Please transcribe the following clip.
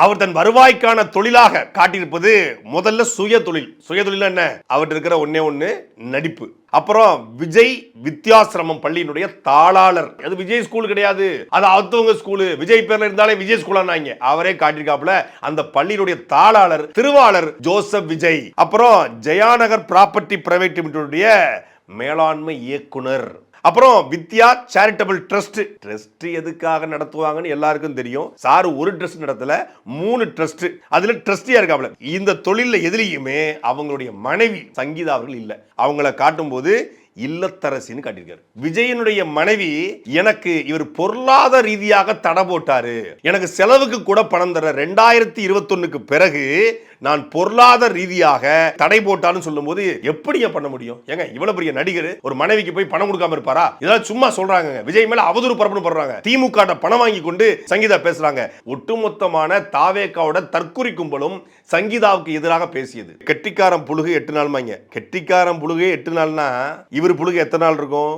அவர் தன் வருவாய்க்கான தொழிலாக காட்டியிருப்பது முதல்ல சுய தொழில் என்ன, அவர் இருக்கிற ஒன்னே ஒண்ணு நடிப்பு. அப்புறம் விஜய் வித்யாசிரமம் பள்ளியினுடைய தாளாளர். அது விஜய் ஸ்கூல் கிடையாது, அது அடுத்தவங்க ஸ்கூல். விஜய் பேர்ல இருந்தாலே விஜய் ஸ்கூலானாங்க. அவரே காட்டியிருக்காப்புல அந்த பள்ளியினுடைய தாளாளர் திருவாளர் ஜோசப் விஜய். அப்புறம் ஜெயாநகர் ப்ராப்பர்ட்டி பிரைவேட் லிமிடெட் மேலாண்மை இயக்குனர். அப்புறம் வித்யா சேரிட்டபிள் ட்ரஸ்ட் எதுக்காக நடத்துவாங்கன்னு எல்லாருக்கும் தெரியும். சார் ஒரு ட்ரஸ்ட் நடத்தல, 3 ட்ரஸ்ட். அதுல ட்ரஸ்டியா இருக்காப்ல. இந்த தொழில எதிலையுமே அவங்களுடைய மனைவி சங்கீதா அவர்கள் இல்ல. அவங்கள காட்டும் போது இல்லத்தரசின்னு காட்டியிருக்காரு. விஜயனுடைய மனைவி எனக்கு இவர் பொருளாதார ரீதியாக தடை போட்டாரு, எனக்கு செலவுக்கு கூட பணம் தர 2021க்கு பிறகு நான் பொருளாதார ரீதியாக தடை போட்டாலும் சொல்லும் போது எப்படிங்க பண்ண முடியும்? ஏங்க இவ்வளவு பெரிய நடிகர் ஒரு மனைவிக்கு போய் பணம் கொடுக்காம இருப்பாரா? இதெல்லாம் சும்மா சொல்றாங்க. விஜய் மேல அவதூறு பரப்புன்னு பண்றாங்க. திமுக பணம் வாங்கி கொண்டு சங்கீதா பேசுறாங்க. ஒட்டுமொத்தமான தாவேக்காவோட தற்குறி கும்பலும் சங்கீதாவுக்கு எதிராக பேசியது. கெட்டிக்காரன் புழுகு 8 நாள். கெட்டிக்காரன் புழுகு 8 நாள்னா இவர் புழுகு எத்தனை நாள் இருக்கும்?